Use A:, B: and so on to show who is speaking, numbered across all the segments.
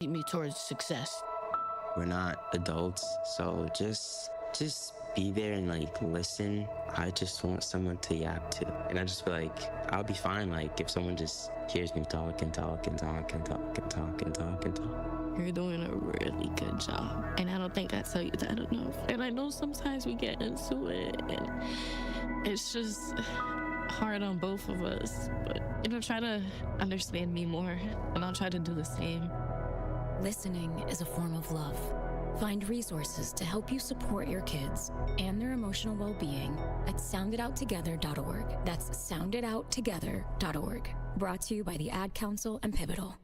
A: lead me towards success.
B: We're not adults, so just be there and like listen. I just want someone to yap to, and I just feel like I'll be fine. Like if someone just hears me talk and talk and talk and talk and talk and talk and talk.
A: You're doing a really good job, and I don't think I tell you that enough. And I know sometimes we get into it, and it's just hard on both of us. But try to understand me more, and I'll try to do the same.
C: Listening is a form of love. Find resources to help you support your kids and their emotional well-being at sounditouttogether.org. That's sounditouttogether.org. Brought to you by the Ad Council and Pivotal.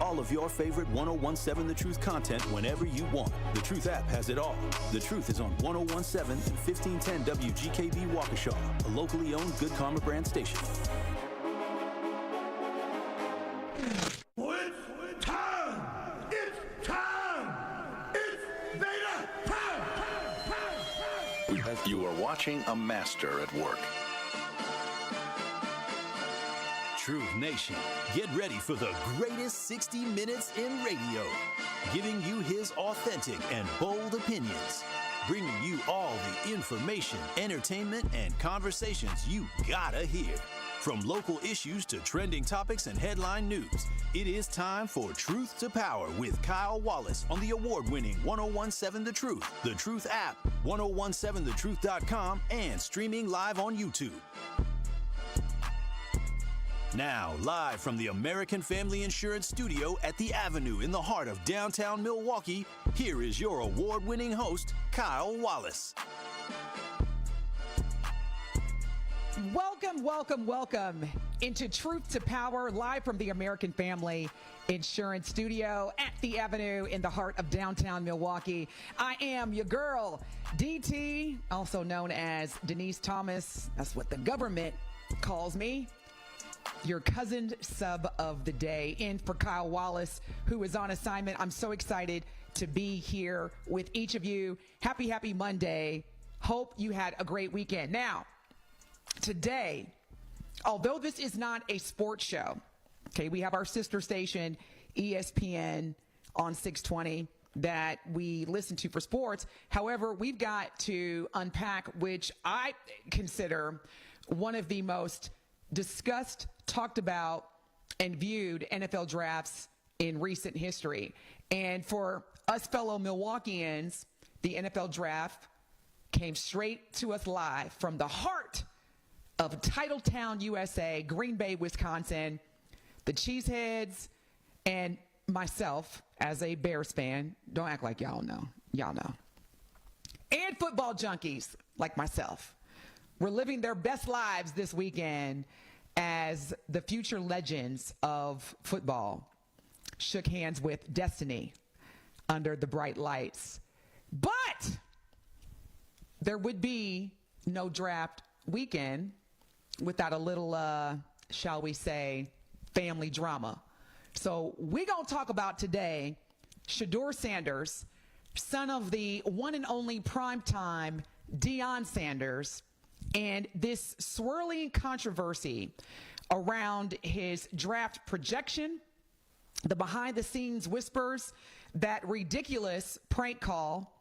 D: All of your favorite 1017 The Truth content whenever you want. The Truth app has it all. The Truth is on 1017 and 1510 WGKB Waukesha, a locally owned Good Karma brand station.
E: You are watching a master at work.
D: Truth Nation, get ready for the greatest 60 minutes in radio, giving you his authentic and bold opinions, bringing you all the information, entertainment, and conversations you gotta hear. From local issues to trending topics and headline news, it is time for Truth to Power with Kyle Wallace on the award-winning 1017 The Truth, The Truth app, 1017thetruth.com, and streaming live on YouTube. Now, live from the American Family Insurance Studio at the Avenue in the heart of downtown Milwaukee, here is your award-winning host, Kyle Wallace.
F: Welcome into Truth to Power, live from the American Family Insurance Studio at the Avenue in the heart of downtown Milwaukee. I am your girl, DT, also known as Denise Thomas. That's what the government calls me. Your cousin sub of the day, in for Kyle Wallace, who is on assignment. I'm so excited to be here with each of you. Happy Monday. Hope you had a great weekend. Now, today, although this is not a sports show, okay, we have our sister station, ESPN, on 620 that we listen to for sports. However, we've got to unpack, which I consider one of the most discussed, talked about, and viewed NFL drafts in recent history. And for us fellow Milwaukeeans, the NFL draft came straight to us live from the heart of Titletown, USA, Green Bay, Wisconsin. The Cheeseheads and myself, as a Bears fan, don't act like y'all know. Y'all know. And football junkies like myself were living their best lives this weekend as the future legends of football shook hands with destiny under the bright lights. But there would be no draft weekend without a little, shall we say, family drama. So we're going to talk about today Shedeur Sanders, son of the one and only primetime Deion Sanders, and this swirling controversy around his draft projection, the behind-the-scenes whispers, that ridiculous prank call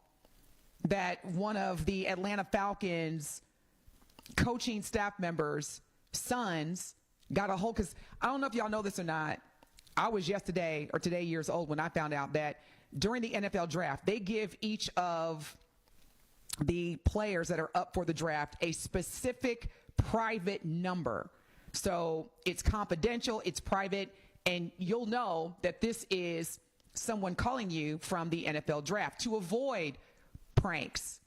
F: that one of the Atlanta Falcons coaching staff members' sons got a hold. Because I don't know if y'all know this or not, I was today years old when I found out that during the NFL draft, they give each of the players that are up for the draft a specific private number. So it's confidential, it's private, and you'll know that this is someone calling you from the NFL draft to avoid pranks.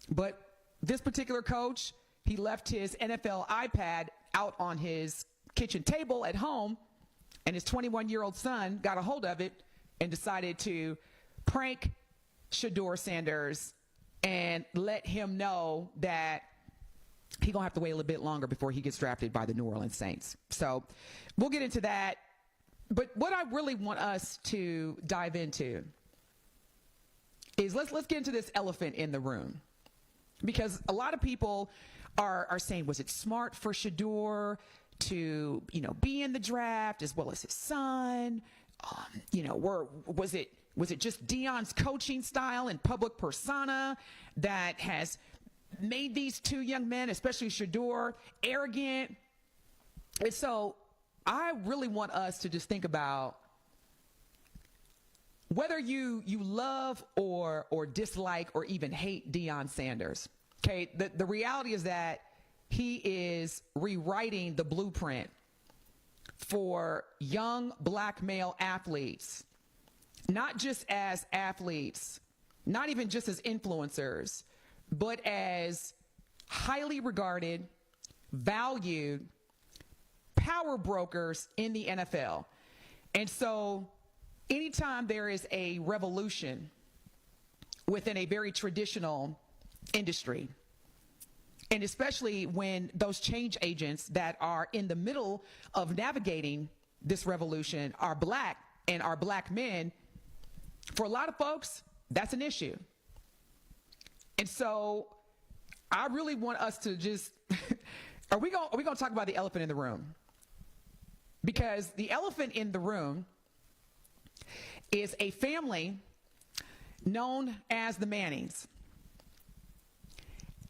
F: But this particular coach, he left his NFL iPad out on his kitchen table at home, and his 21-year-old son got a hold of it and decided to prank Shedeur Sanders and let him know that he's going to have to wait a little bit longer before he gets drafted by the New Orleans Saints. So we'll get into that. But what I really want us to dive into is let's get into this elephant in the room. Because a lot of people are saying, was it smart for Shedeur to, be in the draft as well as his son? was it just Deion's coaching style and public persona that has made these two young men, especially Shedeur, arrogant? And so I really want us to just think about whether you love or dislike or even hate Deion Sanders. Okay, the reality is that he is rewriting the blueprint for young black male athletes, not just as athletes, not even just as influencers, but as highly regarded, valued power brokers in the NFL. And so anytime there is a revolution within a very traditional industry, and especially when those change agents that are in the middle of navigating this revolution are black and are black men, for a lot of folks, that's an issue. And so I really want us to just, are we going to talk about the elephant in the room? Because the elephant in the room is a family known as the Mannings.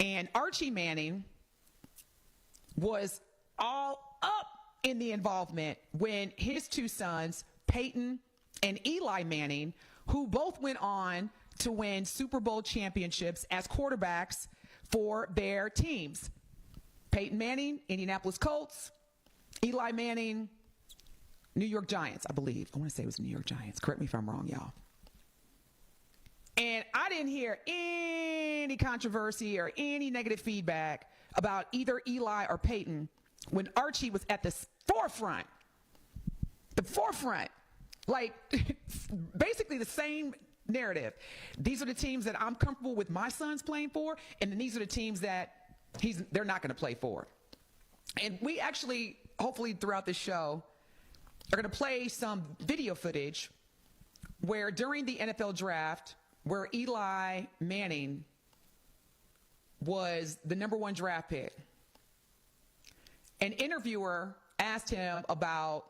F: And Archie Manning was all up in the involvement when his two sons, Peyton and Eli Manning, who both went on to win Super Bowl championships as quarterbacks for their teams. Peyton Manning, Indianapolis Colts. Eli Manning, New York Giants, I believe. I want to say it was New York Giants. Correct me if I'm wrong, y'all. And I didn't hear any controversy or any negative feedback about either Eli or Peyton when Archie was at the forefront. The forefront. Like, basically the same narrative. These are the teams that I'm comfortable with my sons playing for, and then these are the teams that they're not going to play for. And we actually, hopefully throughout this show, are going to play some video footage where during the NFL draft, where Eli Manning was the number 1 draft pick, an interviewer asked him about,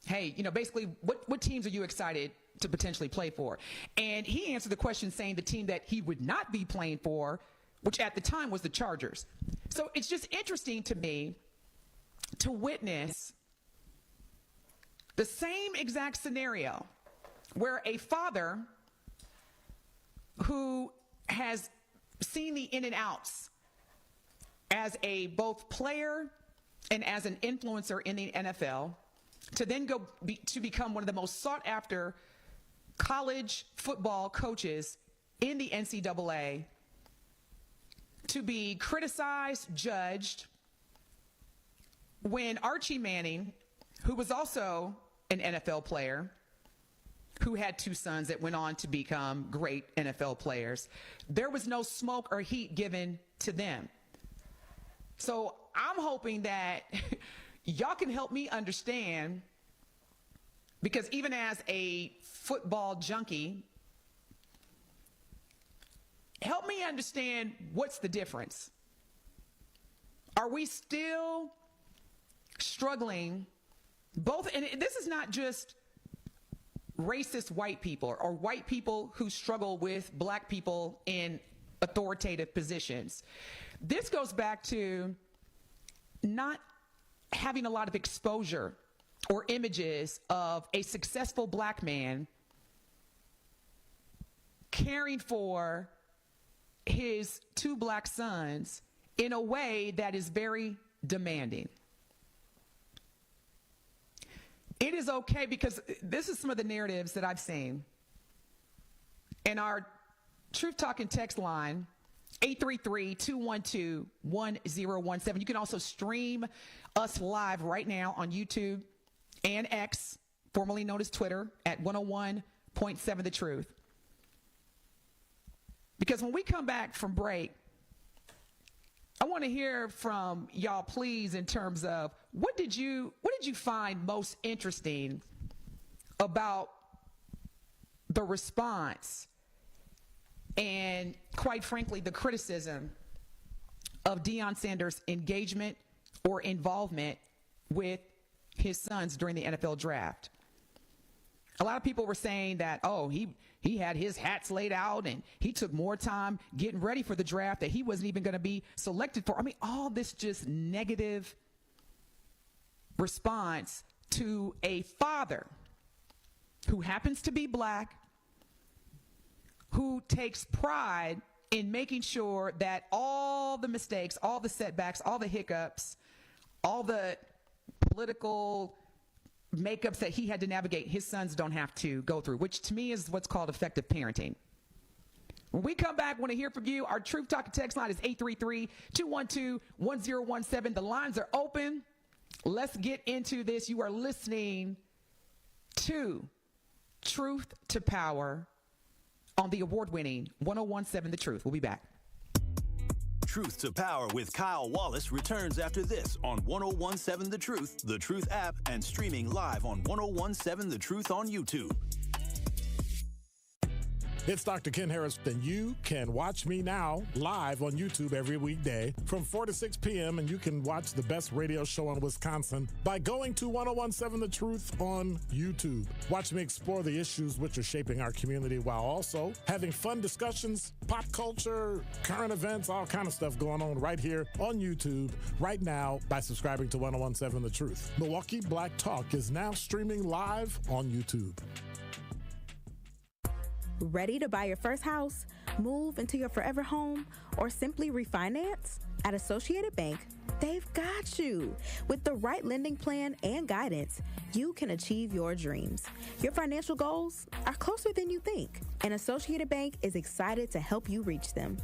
F: hey, basically, what teams are you excited to potentially play for? And he answered the question saying the team that he would not be playing for, which at the time was the Chargers. So it's just interesting to me to witness the same exact scenario where a father who has seen the in and outs as a both player and as an influencer in the NFL, to then to become one of the most sought after college football coaches in the NCAA, to be criticized, judged, when Archie Manning, who was also an NFL player, who had 2 sons that went on to become great NFL players, there was no smoke or heat given to them. So I'm hoping that y'all can help me understand, because even as a football junkie, help me understand what's the difference. Are we still struggling both, and this is not just racist white people or white people who struggle with black people in authoritative positions. This goes back to not having a lot of exposure or images of a successful black man caring for his 2 black sons in a way that is very demanding. It is okay, because this is some of the narratives that I've seen. In our Truth Talking text line, 833-212-1017. You can also stream us live right now on YouTube and X, formerly known as Twitter, at 101.7 The Truth. Because when we come back from break, I want to hear from y'all, please, in terms of what did you find most interesting about the response and, quite frankly, the criticism of Deion Sanders' engagement or involvement with his sons during the NFL draft. A lot of people were saying that, oh, he had his hats laid out and he took more time getting ready for the draft that he wasn't even going to be selected for. I mean, all this just negative response to a father who happens to be black, who takes pride in making sure that all the mistakes, all the setbacks, all the hiccups, all the political makeups that he had to navigate, his sons don't have to go through, which to me is what's called effective parenting. When we come back, want to hear from you. Our Truth Talk text line is 833-212-1017. The lines are open. Let's get into this. You are listening to Truth to Power on the award-winning 1017 The Truth. We'll be back.
D: Truth to Power with Kyle Wallace returns after this on 1017 The Truth app, and streaming live on 1017 The Truth on YouTube.
G: It's Dr. Ken Harris, and you can watch me now live on YouTube every weekday from 4 to 6 p.m., and you can watch the best radio show in Wisconsin by going to 1017 The Truth on YouTube. Watch me explore the issues which are shaping our community while also having fun discussions, pop culture, current events, all kind of stuff going on right here on YouTube right now by subscribing to 1017 The Truth. Milwaukee Black Talk is now streaming live on YouTube.
H: Ready to buy your first house, move into your forever home, or simply refinance? At Associated Bank, they've got you. With the right lending plan and guidance, you can achieve your dreams. Your financial goals are closer than you think, and Associated Bank is excited to help you reach them.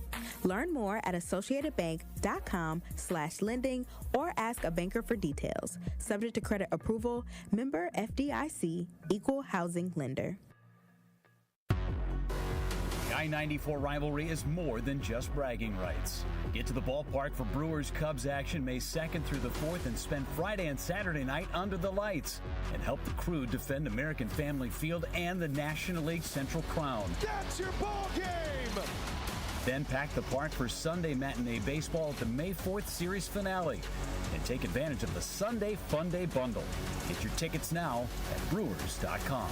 H: Learn more at associatedbank.com/lending or ask a banker for details. Subject to credit approval, member FDIC, equal housing lender.
I: The I-94 rivalry is more than just bragging rights. Get to the ballpark for Brewers-Cubs action May 2nd through the 4th and spend Friday and Saturday night under the lights and help the Crew defend American Family Field and the National League Central crown.
J: That's your ball game!
I: Then pack the park for Sunday matinee baseball at the May 4th series finale and take advantage of the Sunday Fun Day bundle. Get your tickets now at Brewers.com.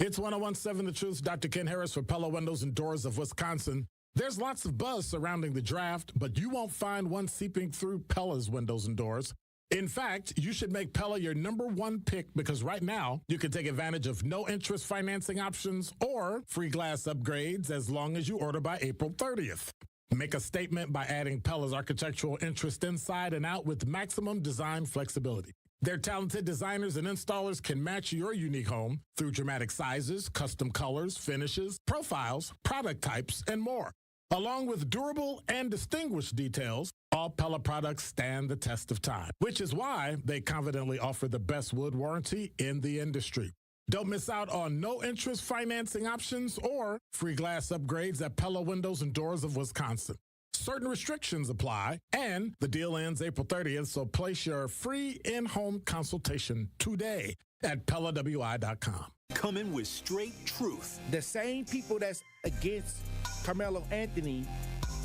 G: It's 1017 The Truth. Dr. Ken Harris for Pella Windows and Doors of Wisconsin. There's lots of buzz surrounding the draft, but you won't find one seeping through Pella's windows and doors. In fact, you should make Pella your number one pick because right now you can take advantage of no interest financing options or free glass upgrades as long as you order by April 30th. Make a statement by adding Pella's architectural interest inside and out with maximum design flexibility. Their talented designers and installers can match your unique home through dramatic sizes, custom colors, finishes, profiles, product types, and more. Along with durable and distinguished details, all Pella products stand the test of time, which is why they confidently offer the best wood warranty in the industry. Don't miss out on no-interest financing options or free glass upgrades at Pella Windows and Doors of Wisconsin. Certain restrictions apply, and the deal ends April 30th, so place your free in-home consultation today at PellaWI.com.
D: Coming with straight truth.
J: The same people that's against Carmelo Anthony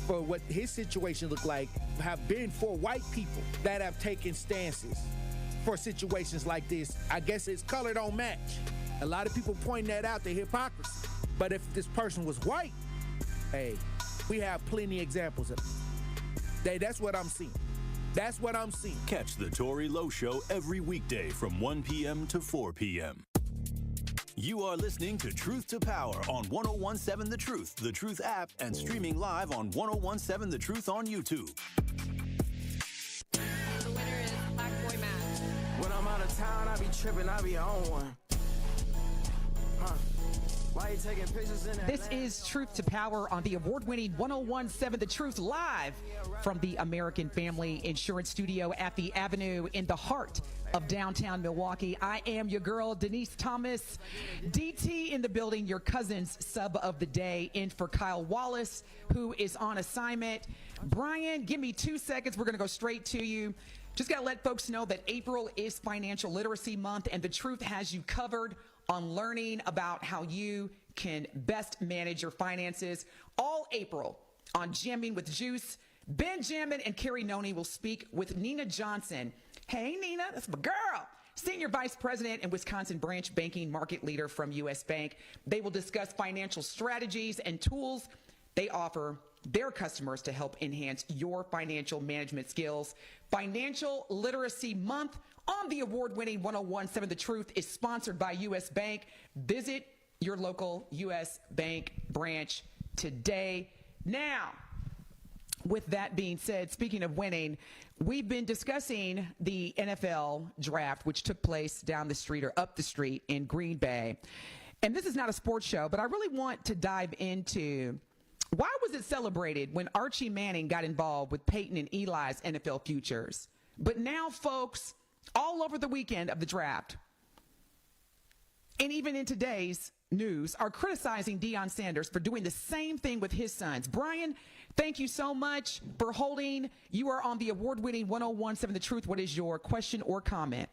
J: for what his situation looked like have been for white people that have taken stances for situations like this. I guess it's color don't match. A lot of people point that out, the hypocrisy. But if this person was white, hey, we have plenty of examples of it. That's what I'm seeing. That's what I'm seeing.
D: Catch the Tory Lowe Show every weekday from 1 p.m. to 4 p.m. You are listening to Truth to Power on 1017 The Truth app, and streaming live on 1017 The Truth on YouTube.
K: The winner is Black Boy Match.
L: When I'm out of town, I be tripping, I be on one. Why you taking pictures in
F: This is Truth to Power on the award-winning 1017 The Truth, live from the American Family Insurance Studio at the Avenue in the heart of downtown Milwaukee. I am your girl, Denise Thomas. DT in the building, your cousin's sub of the day, in for Kyle Wallace, who is on assignment. Brian, give me 2 seconds. We're going to go straight to you. Just got to let folks know that April is Financial Literacy Month, and The Truth has you covered on learning about how you can best manage your finances. All April on Jamming with Juice, Ben Jammin and Carrie Noni will speak with Nina Johnson. Hey, Nina, that's my girl. Senior Vice President and Wisconsin Branch Banking Market Leader from U.S. Bank. They will discuss financial strategies and tools they offer their customers to help enhance your financial management skills. Financial Literacy Month on the award-winning 1017 The Truth is sponsored by U.S. Bank. Visit your local U.S. Bank branch today. Now, with that being said, speaking of winning, we've been discussing the NFL draft, which took place down the street or up the street in Green Bay. And this is not a sports show, but I really want to dive into why was it celebrated when Archie Manning got involved with Peyton and Eli's NFL futures? But now, folks, all over the weekend of the draft, and even in today's news, are criticizing Deion Sanders for doing the same thing with his sons. Brian, thank you so much for holding. You are on the award-winning 1017 The Truth. What is your question or comment?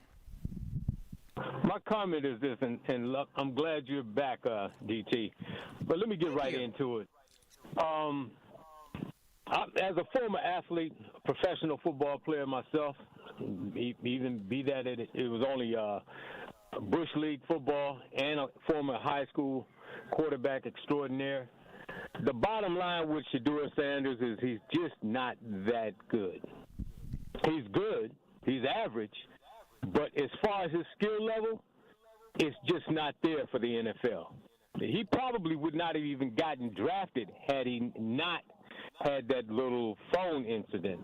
M: My comment is this, and look, I'm glad you're back, DT. But let me get right into it. As a former athlete, professional football player myself, even be that it was only Bush League football and a former high school quarterback extraordinaire, the bottom line with Shedeur Sanders is he's just not that good. He's good. He's average. But as far as his skill level, it's just not there for the NFL. He probably would not have even gotten drafted had he not had that little phone incident.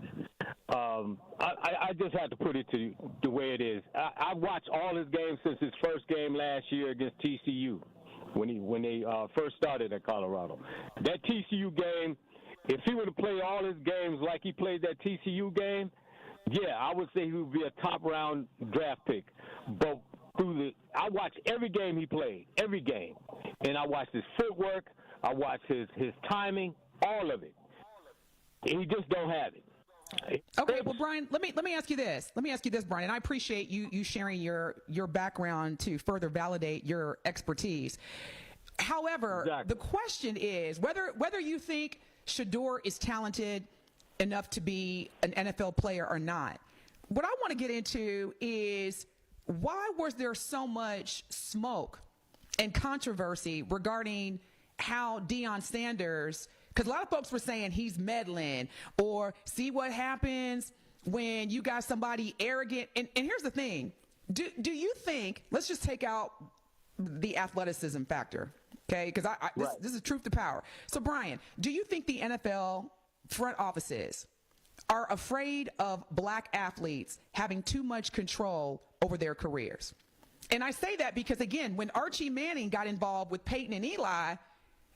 M: I just have to put it to the way it is. I watched all his games since his first game last year against TCU when they first started at Colorado. That TCU game, if he would have played all his games like he played that TCU game, yeah, I would say he would be a top-round draft pick. But I watched every game he played, every game. And I watched his footwork, I watched his timing, all of it. He just don't have it.
F: Okay, well, Brian, let me ask you this. Let me ask you this, Brian, and I appreciate you sharing your background to further validate your expertise. However, The question is whether you think Shedeur is talented enough to be an NFL player or not. What I want to get into is why was there so much smoke and controversy regarding how Deion Sanders, because a lot of folks were saying he's meddling or see what happens when you got somebody arrogant. And here's the thing. Do you think, let's just take out the athleticism factor, okay? Because this is truth to power. So, Brian, do you think the NFL front offices are afraid of black athletes having too much control over their careers? And I say that because, again, when Archie Manning got involved with Peyton and Eli,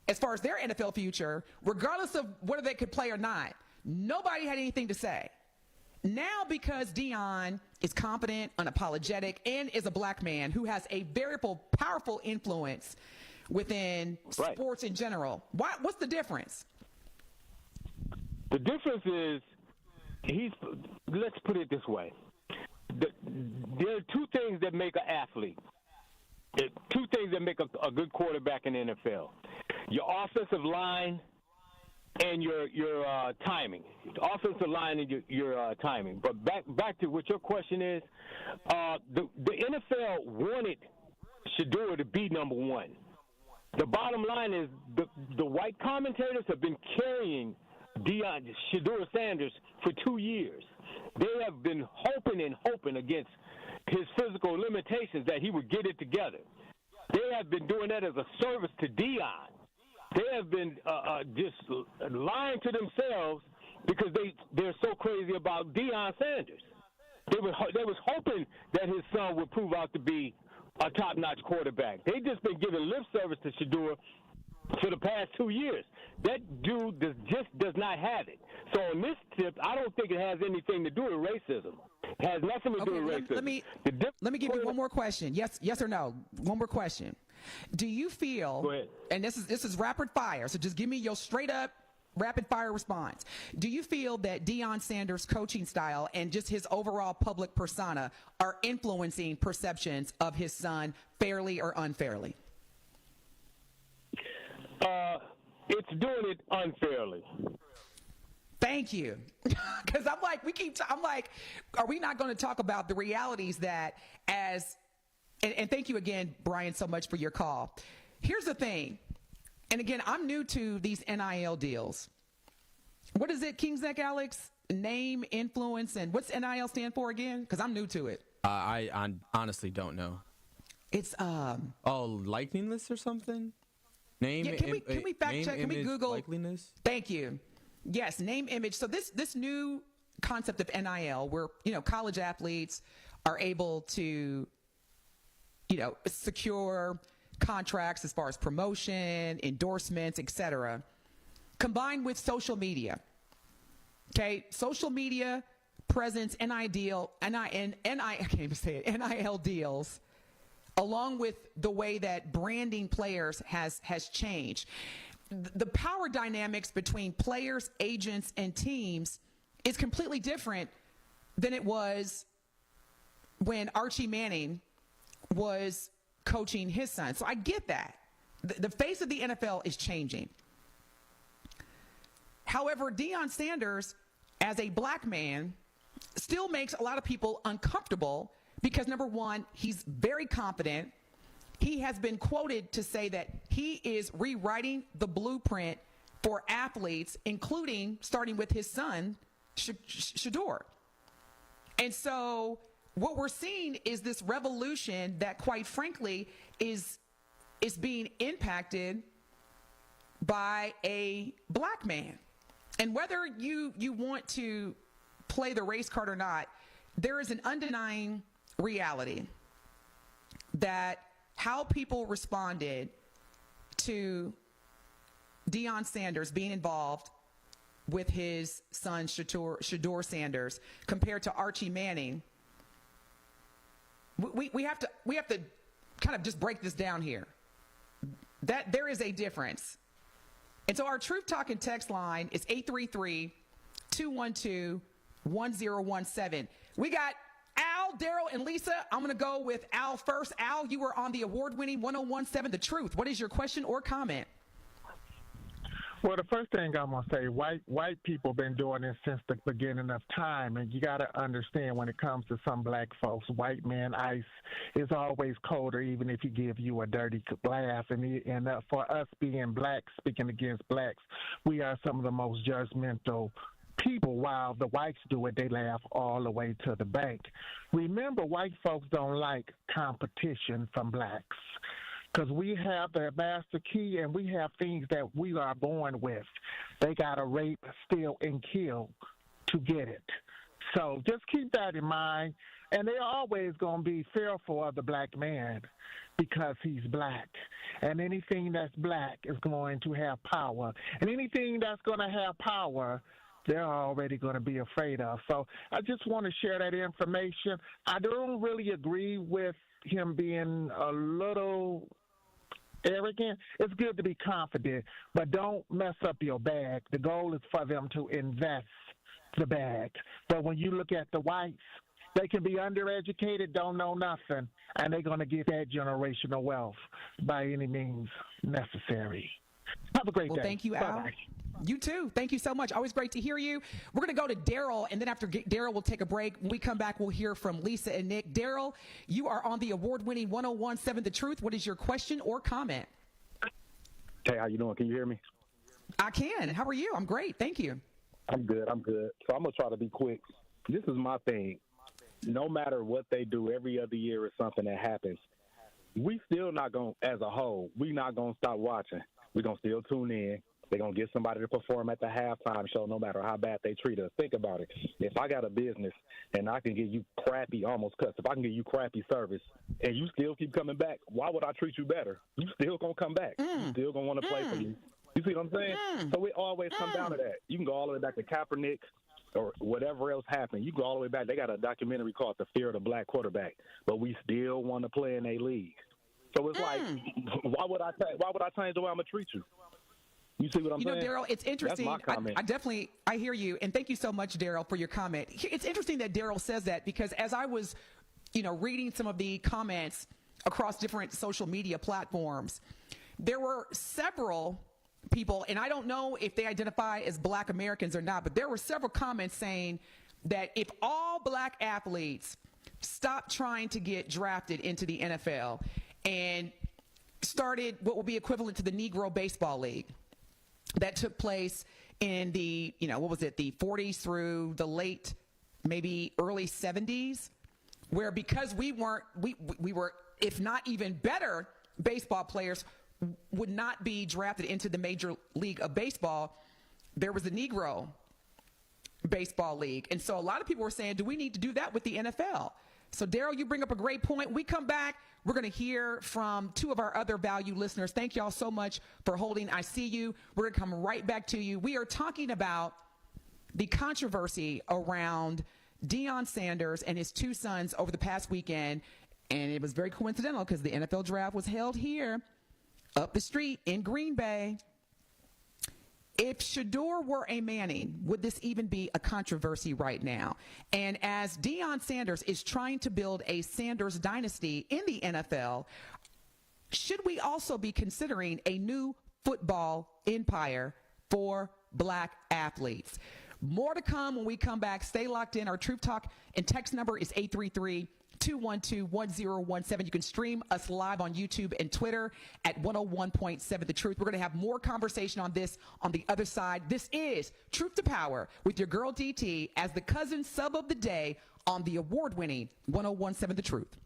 F: as far as their NFL future, regardless of whether they could play or not, nobody had anything to say. Now, because Deion is confident, unapologetic, and is a black man who has a very powerful influence within sports in general, what's the difference?
M: The difference is let's put it this way. There are two things that make an athlete. Two things that make a good quarterback in the NFL. Your offensive line and your timing. Offensive line and your timing. But back to what your question is, the NFL wanted Shedeur to be number one. The bottom line is the white commentators have been carrying Shedeur Sanders for 2 years. They have been hoping against his physical limitations that he would get it together. They have been doing that as a service to Deion. They have been just lying to themselves because they're so crazy about Deion Sanders. They was hoping that his son would prove out to be a top-notch quarterback. They just been giving lip service to Shedeur for the past 2 years. That dude just does not have it. So on this tip, I don't think it has anything to do with racism. It has nothing to do with racism.
F: Let me give you one more question. Yes or no? One more question. Do you feel? Go ahead. And this is rapid fire. So just give me your straight up rapid fire response. Do you feel that Deion Sanders' coaching style and just his overall public persona are influencing perceptions of his son fairly or unfairly?
M: It's doing it unfairly.
F: Thank you. Because I'm like, I'm like, are we not going to talk about the realities that and thank you again, Brian, so much for your call. Here's the thing. And again, I'm new to these NIL deals. What is it, King Zech, Alex? Name, influence, and what's NIL stand for again? Because I'm new to it.
N: I honestly don't know.
F: It's
N: likeliness or something. Name.
F: Yeah, can we fact
N: name,
F: check? Can we Google
N: likeliness?
F: Thank you. Yes, name, image. So this new concept of NIL, where college athletes are able to secure contracts as far as promotion, endorsements, etc., combined with social media. Okay, social media presence, NIL deals, along with the way that branding players has changed. The power dynamics between players, agents, and teams is completely different than it was when Archie Manning was coaching his son. So I get that. The face of the NFL is changing. However, Deion Sanders, as a black man, still makes a lot of people uncomfortable because, number one, he's very confident. He has been quoted to say that he is rewriting the blueprint for athletes, including starting with his son, Shador. And so what we're seeing is this revolution that, quite frankly, is being impacted by a black man. And whether you want to play the race card or not, there is an undenying reality that how people responded to Deion Sanders being involved with his son Shador Sanders compared to Archie Manning, we have to kind of just break this down here. That there is a difference. And so our Truth Talking text line is 833-212-1017. We got Al, Daryl, and Lisa. I'm going to go with Al first. Al, you are on the award-winning 1017 The Truth. What is your question or comment?
O: Well, the first thing I'm going to say, white people been doing this since the beginning of time, and you got to understand when it comes to some black folks, white man ice is always colder even if he give you a dirty laugh. And for us being black, speaking against blacks, we are some of the most judgmental people. While the whites do it, they laugh all the way to the bank. Remember, white folks don't like competition from blacks, because we have the master key and we have things that we are born with. They got to rape, steal, and kill to get it. So just keep that in mind. And they're always going to be fearful of the black man because he's black. And anything that's black is going to have power. And anything that's going to have power, they're already going to be afraid of. So I just want to share that information. I don't really agree with him being a little arrogant. It's good to be confident, but don't mess up your bag. The goal is for them to invest the bag. But when you look at the whites, they can be undereducated, don't know nothing, and they're going to get that generational wealth by any means necessary. Have a great day.
F: Well, thank you, Al.
O: Bye-bye.
F: You too. Thank you so much. Always great to hear you. We're going to go to Daryl, and then after Daryl, we'll take a break. When we come back, we'll hear from Lisa and Nick. Daryl, you are on the award-winning 1017 The Truth. What is your question or comment?
P: Hey, how you doing? Can you hear me?
F: I can. How are you? I'm great. Thank you.
P: I'm good. So I'm going to try to be quick. This is my thing. No matter what they do, every other year is something that happens. We still not going to, as a whole, we not going to stop watching. We're going to still tune in. They're going to get somebody to perform at the halftime show no matter how bad they treat us. Think about it. If I got a business and I can give you crappy, almost cuss, if I can give you crappy service and you still keep coming back, why would I treat you better? You still going to come back. You still going to want to play for you. You see what I'm saying? So it always comes down to that. You can go all the way back to Kaepernick or whatever else happened. You go all the way back. They got a documentary called The Fear of the Black Quarterback, but we still want to play in a league. So it's like, why would I change the way I'm going to treat you? You see what I'm saying?
F: Daryl, it's interesting.
P: That's my comment.
F: I hear you. And thank you so much, Daryl, for your comment. It's interesting that Daryl says that because as I was, reading some of the comments across different social media platforms, there were several people, and I don't know if they identify as Black Americans or not, but there were several comments saying that if all Black athletes stopped trying to get drafted into the NFL and started what will be equivalent to the Negro Baseball League that took place in the, the 40s through the late, maybe early 70s, where because we were, if not even better baseball players, would not be drafted into the Major League of Baseball, there was a Negro Baseball League. And so a lot of people were saying, do we need to do that with the NFL? So, Daryl, you bring up a great point. We come back, we're going to hear from two of our other valued listeners. Thank y'all so much for holding. I see you. We're going to come right back to you. We are talking about the controversy around Deion Sanders and his two sons over the past weekend. And it was very coincidental because the NFL draft was held here up the street in Green Bay. If Shador were a Manning, would this even be a controversy right now? And as Deion Sanders is trying to build a Sanders dynasty in the NFL, should we also be considering a new football empire for Black athletes? More to come when we come back. Stay locked in. Our Truth Talk and text number is 833-212-1017. You can stream us live on YouTube and Twitter at 101.7 The Truth. We're going to have more conversation on this on the other side. This is Truth to Power with your girl DT as the cousin sub of the day on the award-winning 101.7 The Truth.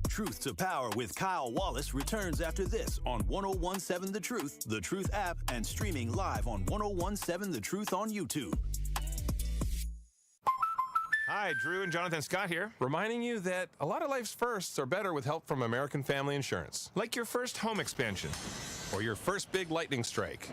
D: Truth to Power with Kyle Wallace returns after this on 101.7 The Truth app, and streaming live on 101.7 The Truth on YouTube.
Q: Hi, Drew and Jonathan Scott here, reminding you that a lot of life's firsts are better with help from American Family Insurance. Like your first home expansion or your first big lightning strike.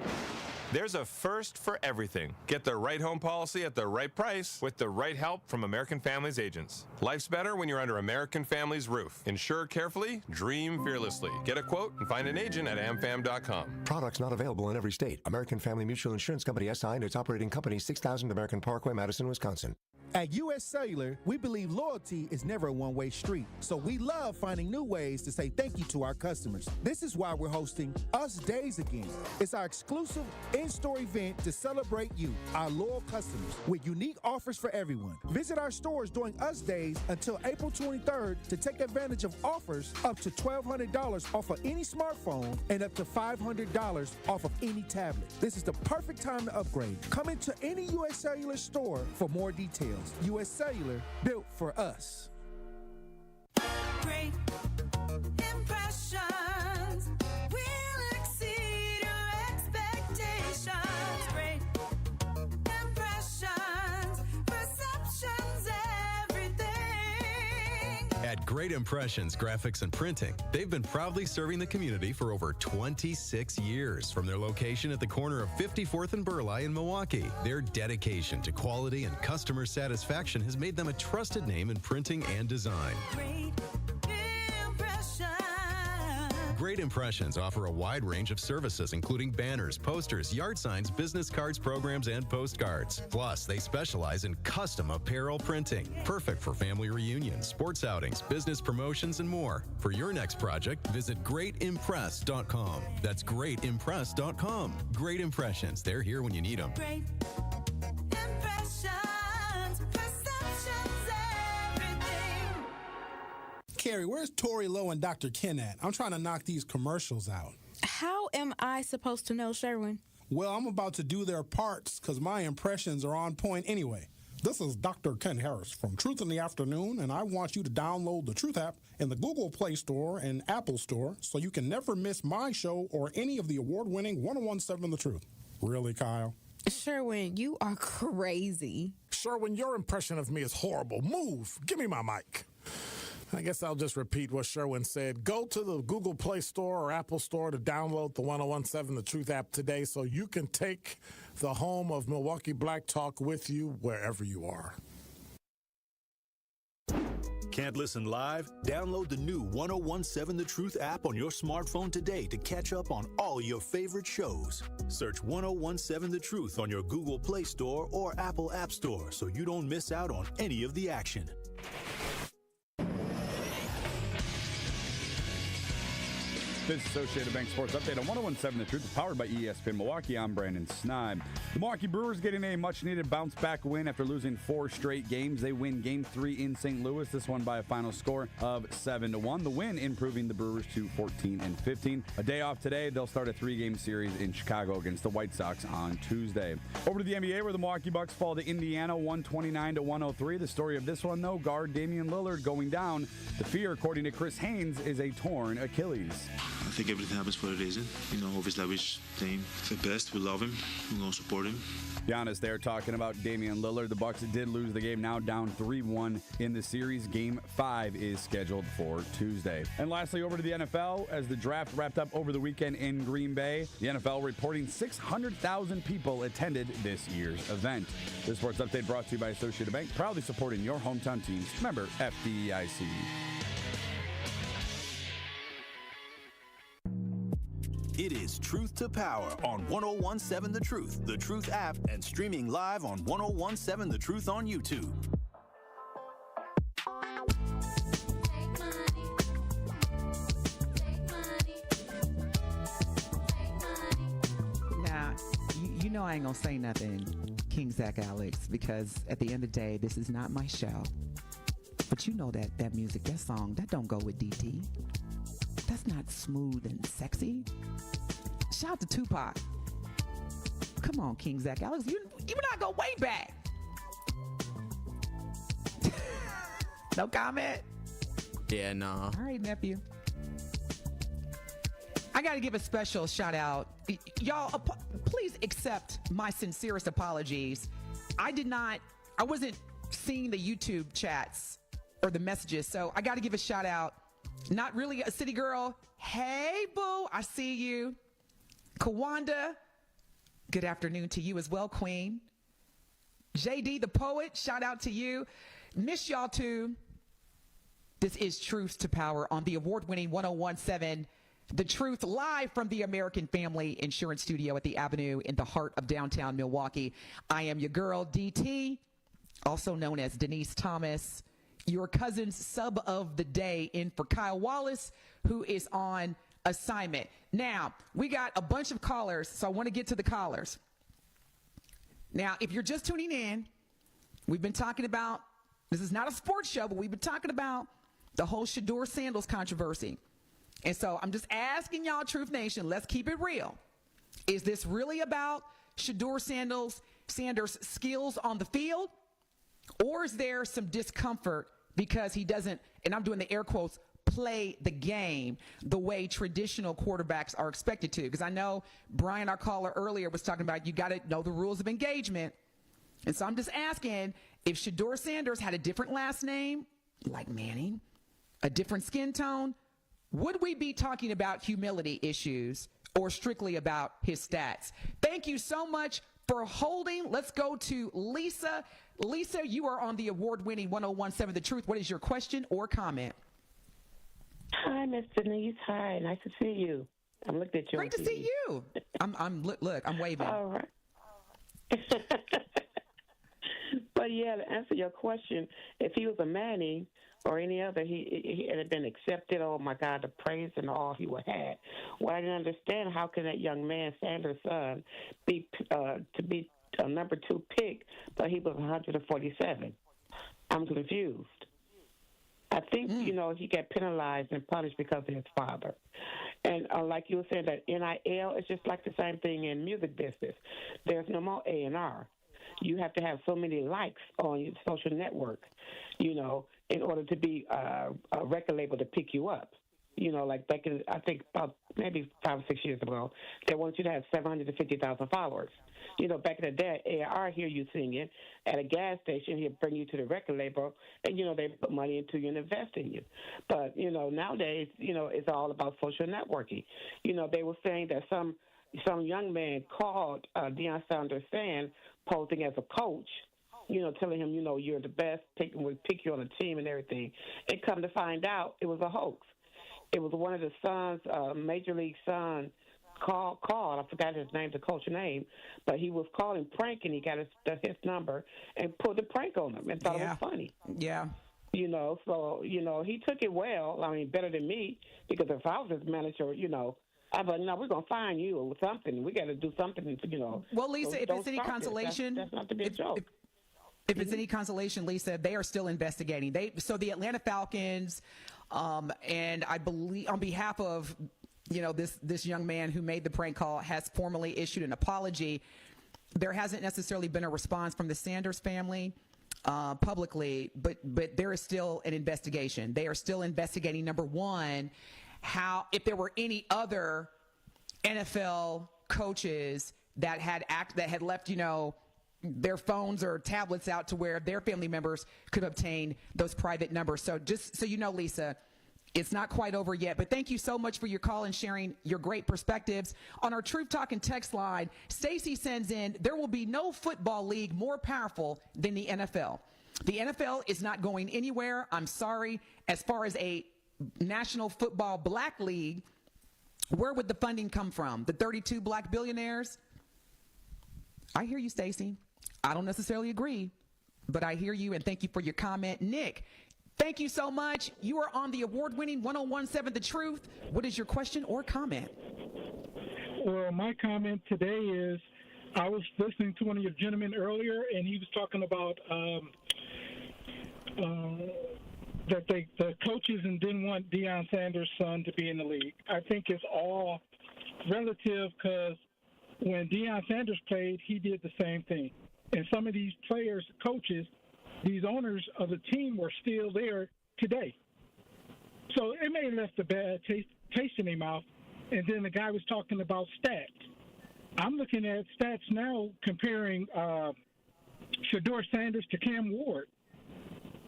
Q: There's a first for everything. Get the right home policy at the right price with the right help from American Family's agents. Life's better when you're under American Family's roof. Insure carefully, dream fearlessly. Get a quote and find an agent at amfam.com.
R: Products not available in every state. American Family Mutual Insurance Company SI and its operating company, 6000 American Parkway, Madison, Wisconsin.
J: At U.S. Cellular, we believe loyalty is never a one-way street, so we love finding new ways to say thank you to our customers. This is why we're hosting Us Days again. It's our exclusive in-store event to celebrate you, our loyal customers, with unique offers for everyone. Visit our stores during Us Days until April 23rd to take advantage of offers up to $1,200 off of any smartphone and up to $500 off of any tablet. This is the perfect time to upgrade. Come into any U.S. Cellular store for more details. U.S. Cellular, built for us.
S: Great impressions will exceed your expectations. Great impressions, perceptions, everything.
T: At Great Impressions Graphics and Printing, they've been proudly serving the community for over 26 years. From their location at the corner of 54th and Burleigh in Milwaukee, their dedication to quality and customer satisfaction has made them a trusted name in printing and design. Great Impressions offer a wide range of services, including banners, posters, yard signs, business cards, programs, and postcards. Plus, they specialize in custom apparel printing, perfect for family reunions, sports outings, business promotions, and more. For your next project, visit greatimpress.com. That's greatimpress.com. Great Impressions. They're here when you need them.
S: Great impressions, perceptions, everything.
U: Carrie, where's Tori Lowe and Dr. Ken at? I'm trying to knock these commercials out.
H: How am I supposed to know, Sherwin?
U: Well, I'm about to do their parts because my impressions are on point anyway. This is Dr. Ken Harris from Truth in the Afternoon, and I want you to download the Truth app in the Google Play Store and Apple Store so you can never miss my show or any of the award-winning 101.7 The Truth. Really, Kyle?
H: Sherwin, you are crazy.
G: Sherwin, your impression of me is horrible. Move. Give me my mic. I guess I'll just repeat what Sherwin said. Go to the Google Play Store or Apple Store to download the 101.7 The Truth app today so you can take the home of Milwaukee Black Talk with you wherever you are.
D: Can't listen live? Download the new 101.7 The Truth app on your smartphone today to catch up on all your favorite shows. Search 101.7 The Truth on your Google Play Store or Apple App Store so you don't miss out on any of the action.
B: This Associated Bank Sports Update on 101.7 The Truth, powered by ESPN Milwaukee. I'm Brandon Sneib. The Milwaukee Brewers getting a much-needed bounce-back win after losing 4 straight games. They win Game 3 in St. Louis, this one by a final score of 7-1. The win improving the Brewers to 14-15. A day off today, they'll start a 3-game series in Chicago against the White Sox on Tuesday. Over to the NBA, where the Milwaukee Bucks fall to Indiana 129-103. The story of this one, though, guard Damian Lillard going down. The fear, according to Chris Haynes, is a torn Achilles.
V: I think everything happens for a reason. Obviously I wish Dame the best. We love him. We're going to support him.
B: Giannis there talking about Damian Lillard. The Bucks did lose the game, now down 3-1 in the series. Game 5 is scheduled for Tuesday. And lastly, over to the NFL, as the draft wrapped up over the weekend in Green Bay, the NFL reporting 600,000 people attended this year's event. This sports update brought to you by Associated Bank, proudly supporting your hometown teams. Member FDIC.
D: It is Truth to Power on 101.7 The Truth app, and streaming live on 101.7 The Truth on YouTube.
F: Now, you know I ain't gonna say nothing, King Zach Alex, because at the end of the day, this is not my show. But you know that music, that song, that don't go with DT. That's not smooth and sexy. Shout out to Tupac. Come on, King Zach Alex. You and I go way back. No comment?
N: Yeah, no.
F: All right, nephew. I got to give a special shout out. Y'all, please accept my sincerest apologies. I wasn't seeing the YouTube chats or the messages, so I got to give a shout out. Not really a city girl. Hey, boo, I see you. Kawanda, good afternoon to you as well, Queen. JD the poet, shout out to you. Miss y'all too. This is Truth to Power on the award-winning 101.7 The Truth, live from the American Family Insurance Studio at the Avenue in the heart of downtown Milwaukee. I am your girl, DT, also known as Denise Thomas, your cousin's sub of the day, in for Kyle Wallace, who is on assignment. Now, we got a bunch of callers, so I want to get to the callers. Now, if you're just tuning in, we've been talking about, this is not a sports show, but we've been talking about the whole Shedeur Sanders controversy. And so I'm just asking y'all, Truth Nation, let's keep it real. Is this really about Shedeur Sanders' skills on the field? Or is there some discomfort because he doesn't, and I'm doing the air quotes, play the game the way traditional quarterbacks are expected to? Because I know Brian, our caller earlier, was talking about you got to know the rules of engagement. And so I'm just asking, if Shedeur Sanders had a different last name, like Manning, a different skin tone, would we be talking about humility issues or strictly about his stats? Thank you so much for holding. Let's go to Lisa. Lisa, you are on the award-winning 101.7 The Truth. What is your question or comment?
W: Hi, Miss Denise. Hi, nice to see you. I'm looking at you.
F: Great to see you. Look, I'm waving.
W: All right. But yeah, to answer your question, if he was a Manning or any other, he had been accepted. Oh my God, the praise and all he would have. Well, I didn't understand how can that young man, Sanders' son, be to be a number 2 pick, but he was 147. I'm confused. I think, he got penalized and punished because of his father. And like you were saying, that NIL is just like the same thing in music business. There's no more A&R. You have to have so many likes on your social network, in order to be a record label to pick you up. Like back in, I think about maybe 5 or 6 years ago, they wanted you to have 750,000 followers. Back in the day, AR hear you singing at a gas station, he'll bring you to the record label, and, they put money into you and invest in you. But, nowadays, it's all about social networking. They were saying that some young man called Deion Sanders fan, posing as a coach, telling him, you're the best, we'll pick you on a team and everything. And come to find out, it was a hoax. It was one of the sons, Major League son, called. I forgot his name, the coach's name, but he was calling prank, and he got his number and pulled the prank on him and thought it was funny.
F: Yeah.
W: So he took it well. I mean, better than me, because if I was his manager, I'd be like, no, we're gonna fine you or something. We got to do something.
F: Well, Lisa,
W: so
F: if
W: don't
F: it's any
W: start this.
F: consolation,
W: that's not to be a joke.
F: If it's any consolation, Lisa, they are still investigating. So the Atlanta Falcons, and I believe on behalf of this young man who made the prank call, has formally issued an apology. There hasn't necessarily been a response from the Sanders family publicly, but there is still an investigation. They are still investigating, number one, if there were any other NFL coaches that had left, their phones or tablets out to where their family members could obtain those private numbers. So just so you know, Lisa, it's not quite over yet, but thank you so much for your call and sharing your great perspectives. On our Truth Talking text line, Stacy sends in, there will be no football league more powerful than the NFL. The NFL is not going anywhere. I'm sorry. As far as a National Football Black League, where would the funding come from? The 32 black billionaires? I hear you, Stacy. I don't necessarily agree, but I hear you, and thank you for your comment. Nick, thank you so much. You are on the award-winning 1017 The Truth. What is your question or comment?
A: Well, my comment today is, I was listening to one of your gentlemen earlier, and he was talking about that the coaches didn't want Deion Sanders' son to be in the league. I think it's all relative, because when Deion Sanders played, he did the same thing. And some of these players, coaches, these owners of the team were still there today. So it may have left a bad taste in their mouth. And then the guy was talking about stats. I'm looking at stats now comparing Shedeur Sanders to Cam Ward.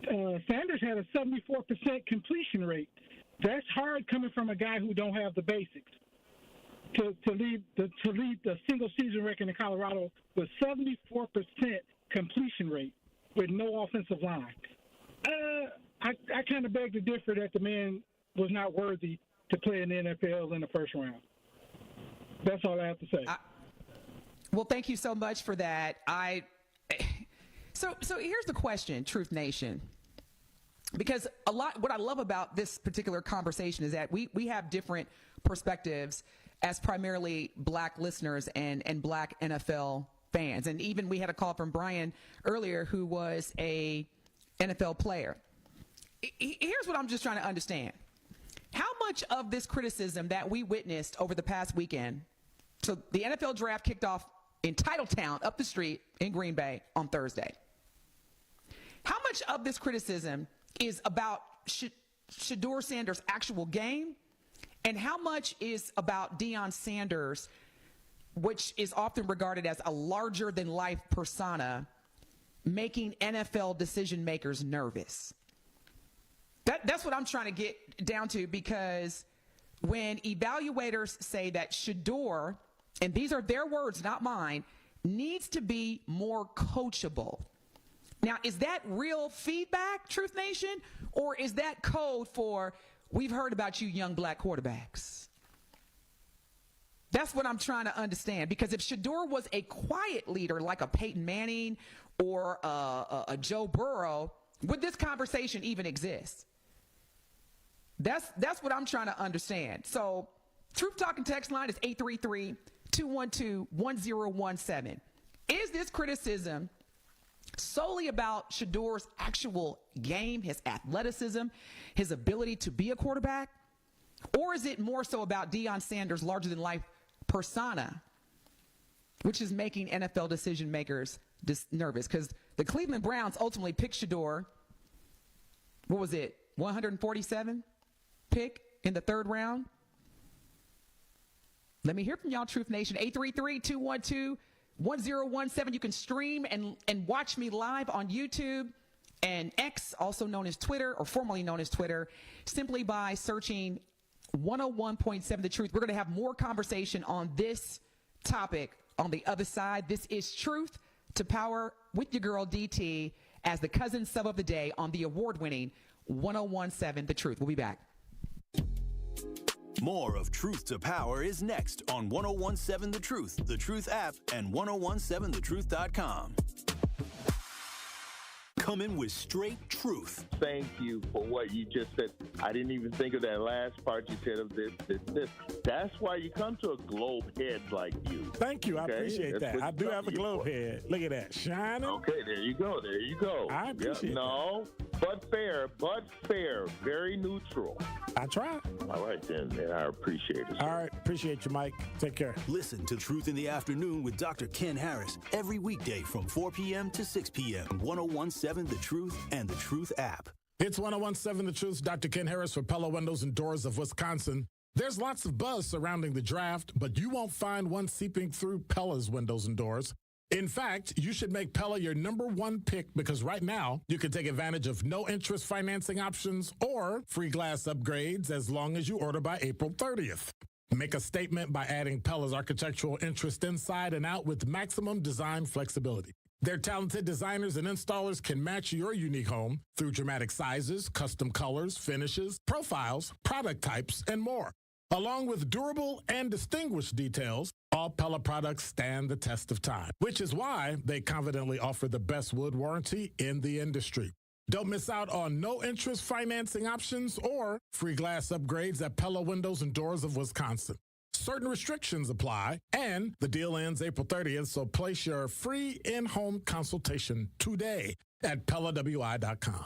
A: Sanders had a 74% completion rate. That's hard coming from a guy who don't have the basics. To lead the single season record in Colorado with 74% completion rate with no offensive line. I kind of beg to differ that the man was not worthy to play in the NFL in the first round. That's all I have to say.
F: Well, thank you so much for that. So here's the question, Truth Nation. Because what I love about this particular conversation is that we have different perspectives as primarily black listeners and black NFL fans. And even we had a call from Brian earlier, who was a NFL player. Here's what I'm just trying to understand. How much of this criticism that we witnessed over the past weekend, so the NFL draft kicked off in Titletown up the street in Green Bay on Thursday. How much of this criticism is about Shedeur Sanders' actual game, and how much is about Deion Sanders, which is often regarded as a larger-than-life persona, making NFL decision makers nervous? That's what I'm trying to get down to, because when evaluators say that Shedeur, and these are their words, not mine, needs to be more coachable. Now, is that real feedback, Truth Nation, or is that code for, we've heard about you young black quarterbacks? That's what I'm trying to understand, because if Shedeur was a quiet leader like a Peyton Manning or a Joe Burrow, would this conversation even exist? That's what I'm trying to understand. So, Truth Talking text line is 833-212-1017. Is this criticism solely about Shedeur's actual game, his athleticism, his ability to be a quarterback? Or is it more so about Deion Sanders' larger-than-life persona, which is making NFL decision makers nervous? Because the Cleveland Browns ultimately picked Shedeur, 147 pick in the third round? Let me hear from y'all, Truth Nation. 833-212-1017. You can stream and watch me live on YouTube and X, also known as Twitter, or formerly known as Twitter, simply by searching 101.7 The Truth. We're going to have more conversation on this topic on the other side. This is Truth to Power with your girl DT as the cousin sub of the day on the award-winning 101.7 The Truth. We'll be back.
D: More of Truth to Power is next on 1017 The Truth app, and 1017thetruth.com. coming with straight truth.
C: Thank you for what you just said. I didn't even think of that last part you said of this. That's why you come to a globe head like you.
G: Thank you. I appreciate that. I do have a globe head. Look at that. Shining.
C: Okay, there you go.
G: I appreciate that.
C: No, but fair. Very neutral.
G: I try.
C: All right, then. I appreciate it.
G: All right. Appreciate you, Mike. Take care.
D: Listen to Truth in the Afternoon with Dr. Ken Harris every weekday from 4 p.m. to 6 p.m. on 1017 The Truth and The Truth app.
G: It's 1017 The Truth. Dr. Ken Harris for Pella Windows and Doors of Wisconsin. There's lots of buzz surrounding the draft, but you won't find one seeping through Pella's windows and doors. In fact, you should make Pella your number one pick because right now you can take advantage of no interest financing options or free glass upgrades as long as you order by April 30th. Make a statement by adding Pella's architectural interest inside and out with maximum design flexibility. Their talented designers and installers can match your unique home through dramatic sizes, custom colors, finishes, profiles, product types, and more. Along with durable and distinguished details, all Pella products stand the test of time, which is why they confidently offer the best wood warranty in the industry. Don't miss out on no-interest financing options or free glass upgrades at Pella Windows and Doors of Wisconsin. Certain restrictions apply, and the deal ends April 30th, so place your free in-home consultation today at PellaWI.com.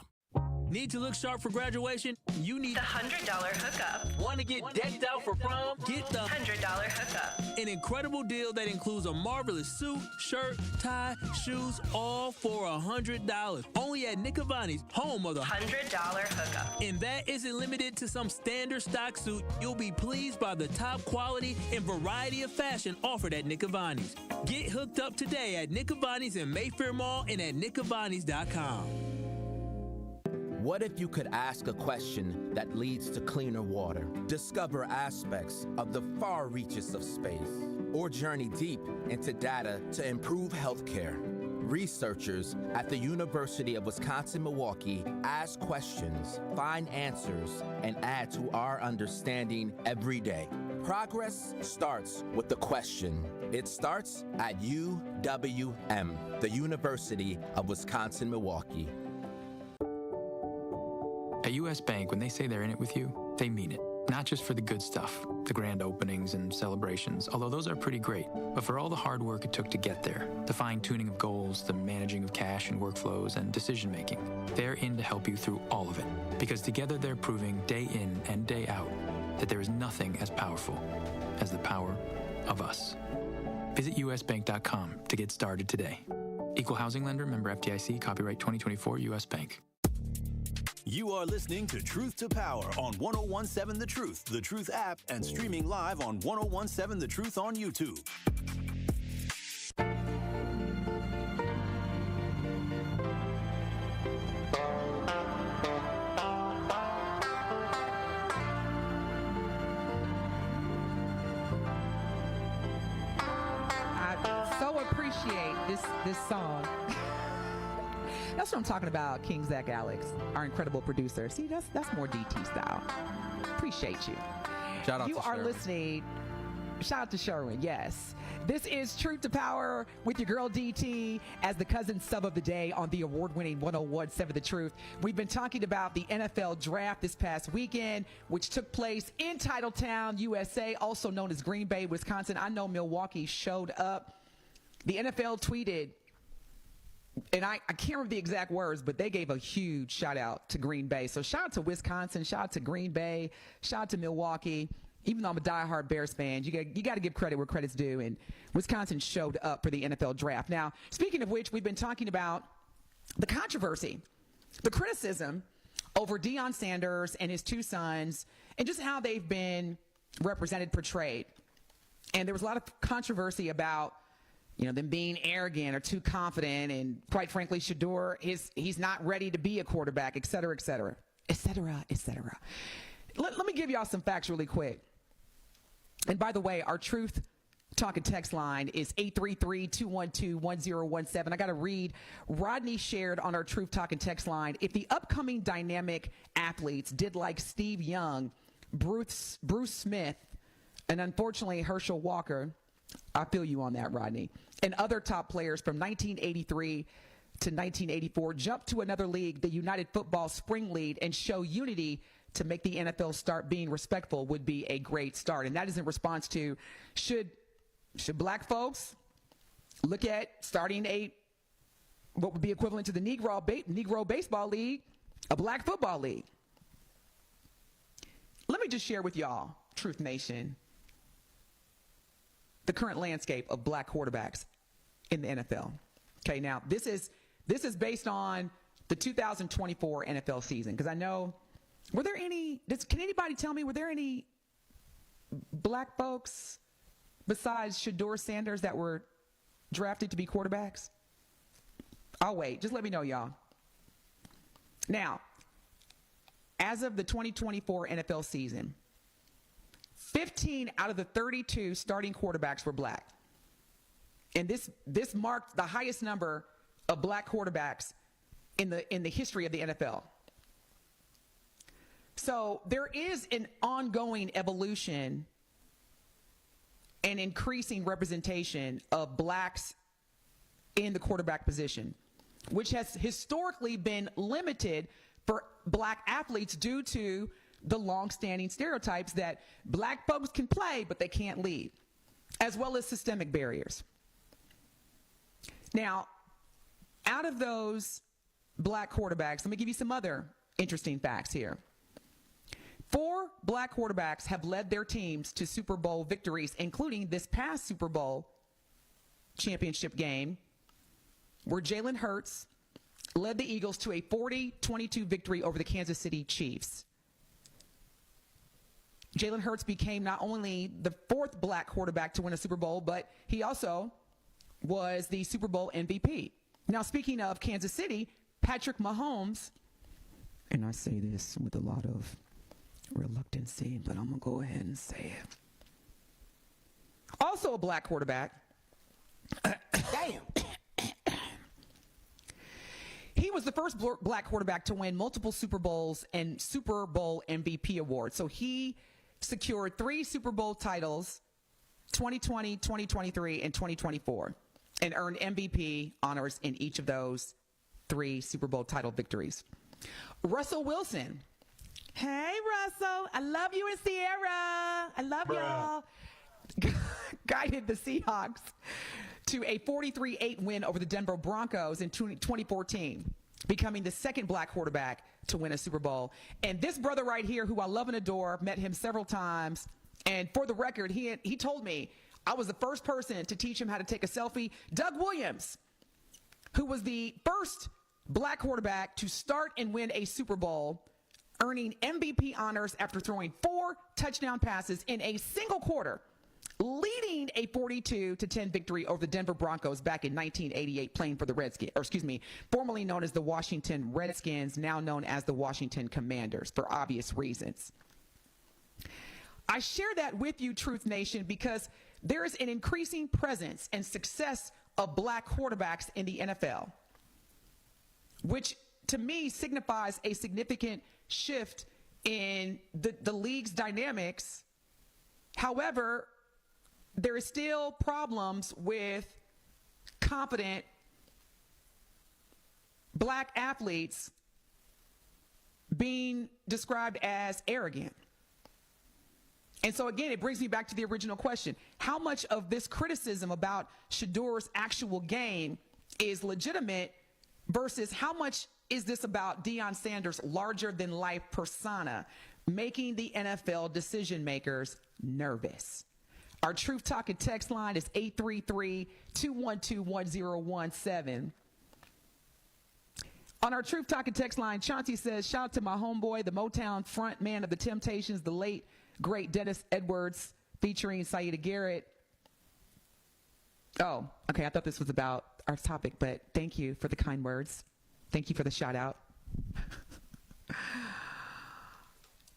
E: Need to look sharp for graduation? You need
S: the $100 hookup.
E: Want to get decked out for prom? Get the
S: $100 hookup.
E: An incredible deal that includes a marvelous suit, shirt, tie, shoes, all for $100. Only at Nick Cavani's, home of the
S: $100 hookup.
E: And that isn't limited to some standard stock suit. You'll be pleased by the top quality and variety of fashion offered at Nick Cavani's. Get hooked up today at Nick Cavani's in Mayfair Mall and at nickcavanis.com.
I: What if you could ask a question that leads to cleaner water, discover aspects of the far reaches of space, or journey deep into data to improve healthcare? Researchers at the University of Wisconsin-Milwaukee ask questions, find answers, and add to our understanding every day. Progress starts with the question. It starts at UWM, the University of Wisconsin-Milwaukee.
X: At U.S. Bank, when they say they're in it with you, they mean it. Not just for the good stuff, the grand openings and celebrations, although those are pretty great, but for all the hard work it took to get there, the fine-tuning of goals, the managing of cash and workflows, and decision-making. They're in to help you through all of it, because together they're proving day in and day out that there is nothing as powerful as the power of us. Visit usbank.com to get started today. Equal housing lender, member FDIC, copyright 2024, U.S. Bank.
D: You are listening to Truth to Power on 1017 The Truth app, and streaming live on 1017 The Truth on YouTube.
F: I so appreciate this song. That's what I'm talking about, King Zech Alex, our incredible producer. See, that's more DT style. Appreciate you.
N: Shout out
F: you
N: to
F: are
N: Sherwin.
F: listening. Shout out to Sherwin, yes. This is Truth to Power with your girl DT as the cousin sub of the day on the award-winning 1017 The Truth. We've been talking about the NFL draft this past weekend, which took place in Titletown, USA, also known as Green Bay, Wisconsin. I know Milwaukee showed up. The NFL tweeted, and I can't remember the exact words, but they gave a huge shout out to Green Bay. So shout out to Wisconsin, shout out to Green Bay, shout out to Milwaukee. Even though I'm a diehard Bears fan, you got to give credit where credit's due. And Wisconsin showed up for the NFL draft. Now, speaking of which, we've been talking about the controversy, the criticism over Deion Sanders and his two sons, and just how they've been represented, portrayed. And there was a lot of controversy about them being arrogant or too confident, and quite frankly, Shador, he's not ready to be a quarterback, et cetera, et cetera, et cetera, et cetera. Let me give y'all some facts really quick. And by the way, our Truth Talk and Text line is 833-212-1017. I got to read. Rodney shared on our Truth Talk and Text line, if the upcoming dynamic athletes did like Steve Young, Bruce Smith, and unfortunately Herschel Walker, I feel you on that, Rodney, and other top players from 1983 to 1984, jump to another league, the United Football Spring League, and show unity to make the NFL start being respectful would be a great start. And that is in response to, should black folks look at starting what would be equivalent to the Negro Baseball League, a black football league? Let me just share with y'all, Truth Nation, the current landscape of black quarterbacks in the NFL. Okay, now this is based on the 2024 NFL season, because I know, can anybody tell me, were there any black folks besides Shedeur Sanders that were drafted to be quarterbacks? I'll wait. Just let me know, y'all. Now, as of the 2024 NFL season, 15 out of the 32 starting quarterbacks were black. And this marked the highest number of black quarterbacks in the history of the NFL. So there is an ongoing evolution and increasing representation of blacks in the quarterback position, which has historically been limited for black athletes due to the long-standing stereotypes that black folks can play, but they can't lead, as well as systemic barriers. Now, out of those black quarterbacks, let me give you some other interesting facts here. 4 black quarterbacks have led their teams to Super Bowl victories, including this past Super Bowl championship game, where Jalen Hurts led the Eagles to a 40-22 victory over the Kansas City Chiefs. Jalen Hurts became not only the 4th black quarterback to win a Super Bowl, but he also was the Super Bowl MVP. Now, speaking of Kansas City, Patrick Mahomes, and I say this with a lot of reluctancy, but I'm going to go ahead and say it. Also a black quarterback. Damn. He was the first black quarterback to win multiple Super Bowls and Super Bowl MVP awards. So he secured 3 Super Bowl titles, 2020, 2023, and 2024, and earned MVP honors in each of those 3 Super Bowl title victories. Russell Wilson. Hey, Russell. I love you and Sierra. I love y'all. Guided the Seahawks to a 43-8 win over the Denver Broncos in 2014, becoming the 2nd black quarterback to win a Super Bowl. And this brother right here, who I love and adore, met him several times. And for the record, he told me I was the first person to teach him how to take a selfie. Doug Williams, who was the first black quarterback to start and win a Super Bowl, earning MVP honors after throwing 4 touchdown passes in a single quarter, leading a 42-10 victory over the Denver Broncos back in 1988, playing for the Redskins, formerly known as the Washington Redskins, now known as the Washington Commanders, for obvious reasons. I share that with you, Truth Nation, because there is an increasing presence and success of black quarterbacks in the NFL, which to me signifies a significant shift in the league's dynamics. However, there is still problems with confident black athletes being described as arrogant. And so again, it brings me back to the original question. How much of this criticism about Shedeur's actual game is legitimate versus how much is this about Deion Sanders' larger-than-life persona making the NFL decision-makers nervous? Our Truth Talking text line is 833-212-1017. On our Truth Talking text line, Chauncey says, shout out to my homeboy, the Motown front man of the Temptations, the late, great Dennis Edwards, featuring Saida Garrett. Oh, okay, I thought this was about our topic, but thank you for the kind words. Thank you for the shout out.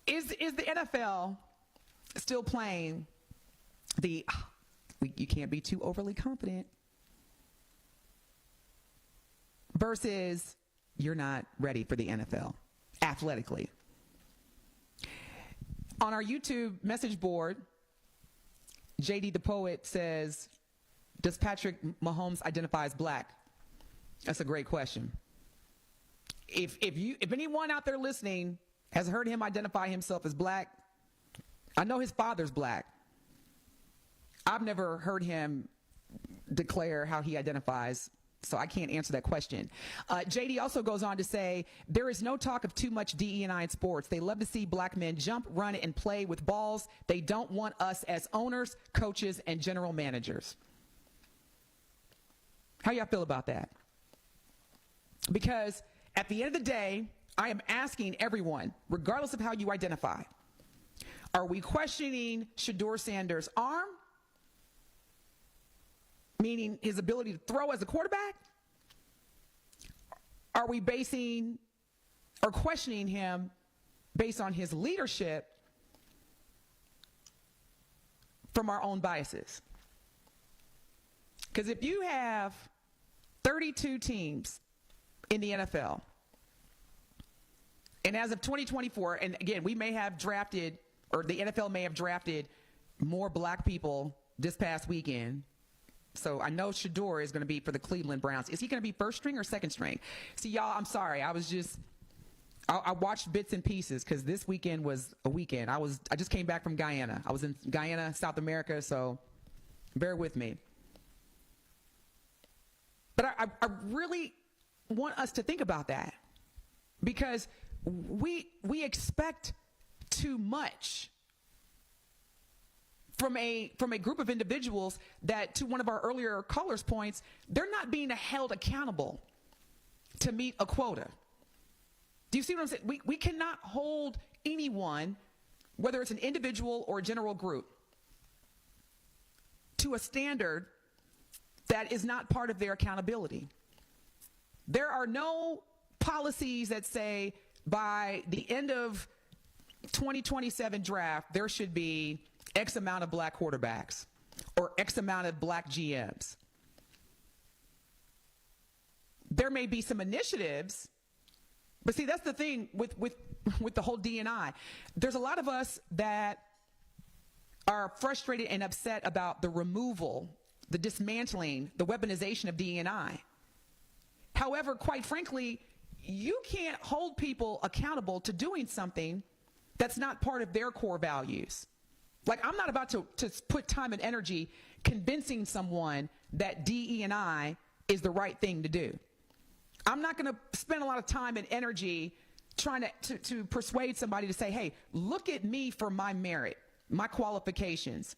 F: Is the NFL still playing you can't be too overly confident versus you're not ready for the NFL athletically? On our YouTube message board, JD the Poet says, does Patrick Mahomes identify as black? That's a great question. If anyone out there listening has heard him identify himself as black, I know his father's black. I've never heard him declare how he identifies, so I can't answer that question. JD also goes on to say, there is no talk of too much DE&I in sports. They love to see black men jump, run, and play with balls. They don't want us as owners, coaches, and general managers. How y'all feel about that? Because at the end of the day, I am asking everyone, regardless of how you identify, are we questioning Shedeur Sanders' arm? Meaning his ability to throw as a quarterback? Are we basing or questioning him based on his leadership from our own biases? Because if you have 32 teams in the NFL, and as of 2024, and again, we may have drafted, or the NFL may have drafted more black people this past weekend. So I know Shedeur is going to be for the Cleveland Browns. Is he going to be first string or second string? See, y'all, I'm sorry. I watched bits and pieces because this weekend was a weekend. I just came back from Guyana. I was in Guyana, South America, so bear with me. But I really want us to think about that, because we expect too much from a group of individuals that, to one of our earlier callers' points, they're not being held accountable to meet a quota. Do you see what I'm saying? We cannot hold anyone, whether it's an individual or a general group, to a standard that is not part of their accountability. There are no policies that say by the end of 2027 draft, there should be X amount of black quarterbacks or X amount of black GMs. There may be some initiatives, but see, that's the thing with the whole D&I. There's a lot of us that are frustrated and upset about the removal, the dismantling, the weaponization of D&I. However, quite frankly, you can't hold people accountable to doing something that's not part of their core values. Like, I'm not about to put time and energy convincing someone that DE&I is the right thing to do. I'm not going to spend a lot of time and energy trying to persuade somebody to say, hey, look at me for my merit, my qualifications,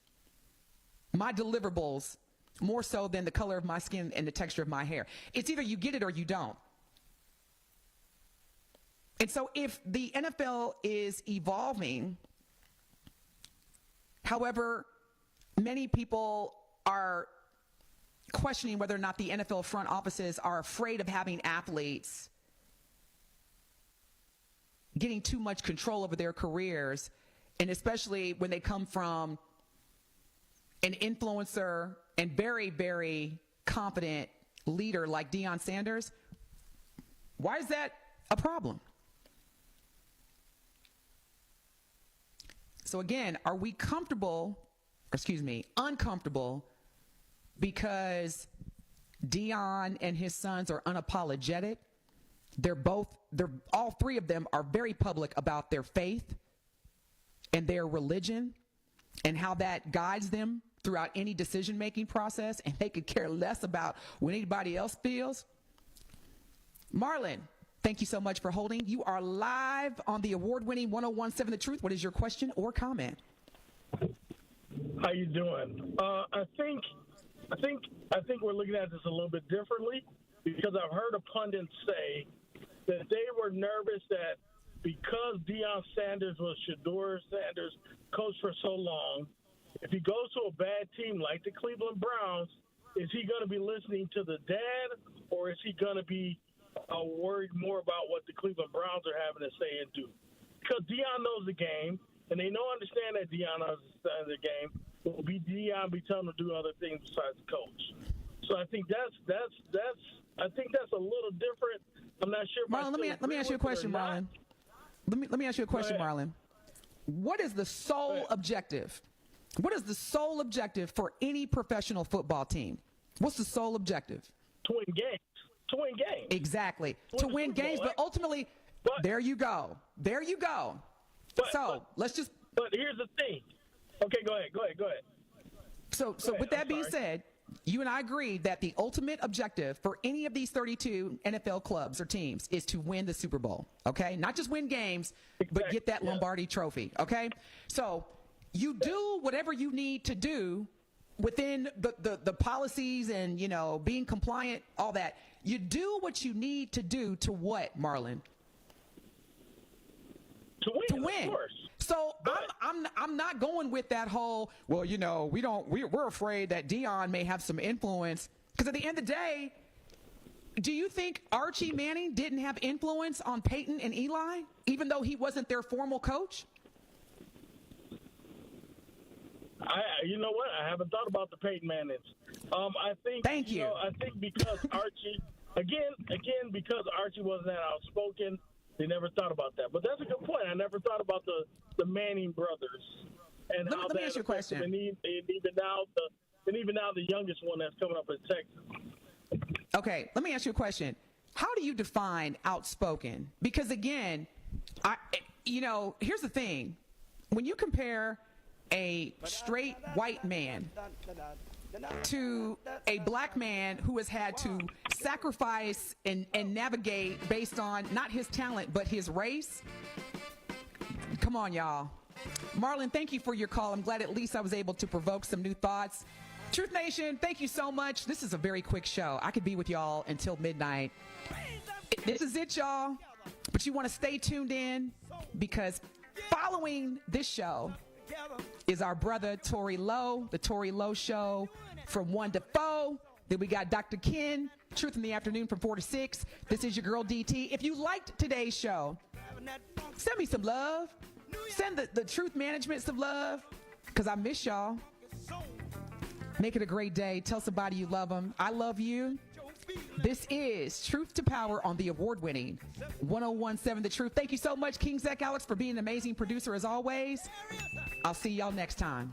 F: my deliverables, more so than the color of my skin and the texture of my hair. It's either you get it or you don't. And so if the NFL is evolving, however, many people are questioning whether or not the NFL front offices are afraid of having athletes getting too much control over their careers, and especially when they come from an influencer and very, very confident leader like Deion Sanders. Why is that a problem? So again, are we uncomfortable because Deion and his sons are unapologetic? All three of them are very public about their faith and their religion and how that guides them throughout any decision-making process, and they could care less about what anybody else feels. Marlon, thank you so much for holding. You are live on the award-winning 101.7 The Truth. What is your question or comment?
K: How you doing? I think we're looking at this a little bit differently, because I've heard a pundit say that they were nervous that because Deion Sanders was Shedeur Sanders' coach for so long, if he goes to a bad team like the Cleveland Browns, is he going to be listening to the dad, or is he going to be worried more about what the Cleveland Browns are having to say and do? Because Deion knows the game, and they understand that Deion understands the game. Will be Deion be telling them to do other things besides the coach. So I think that's a little different. I'm not sure.
F: Marlon, let me ask you a question, Marlon. Let me ask you a question, Marlon. What is the sole objective? What is the sole objective for any professional football team? What's the sole objective?
K: To win games. to win games.
F: Exactly. To win games, but ultimately, there you go. There you go. Let's just.
K: But here's the thing. Okay, go ahead.
F: So with that being said, you and I agree that the ultimate objective for any of these 32 NFL clubs or teams is to win the Super Bowl, okay? Not just win games, but get that Lombardi trophy, okay? So you do whatever you need to do within the policies and, you know, being compliant, all that. You do what you need to do to what, Marlon? To win. Of course. So I'm not going with that whole, well, you know, we're afraid that Deion may have some influence, because at the end of the day, do you think Archie Manning didn't have influence on Peyton and Eli, even though he wasn't their formal coach?
K: You know what? I haven't thought about the Peyton Mannings. I think.
F: Thank you.
K: I think because Archie, again, because Archie wasn't that outspoken, they never thought about that. But that's a good point. I never thought about the Manning brothers and how
F: let me ask you a question.
K: And even now, the youngest one that's coming up in Texas.
F: Okay, let me ask you a question. How do you define outspoken? Because again, here's the thing: when you compare a straight white man to a black man who has had to sacrifice and navigate based on not his talent but his race. Come on, y'all. Marlon, thank you for your call. I'm glad at least I was able to provoke some new thoughts. Truth Nation, thank you so much. This is a very quick show. I could be with y'all until midnight. This is it, y'all. But you want to stay tuned in, because following this show is our brother Tory Lowe, the Tory Lowe Show from 1 to 4. Then we got Dr. Ken, Truth in the Afternoon from 4 to 6. This is your girl DT. If you liked today's show, send me some love. Send the Truth Management some love, because I miss y'all. Make it a great day. Tell somebody you love them. I love you. This is Truth to Power on the award-winning 1017 The Truth. Thank you so much, King Zech Alex, for being an amazing producer as always. I'll see y'all next time.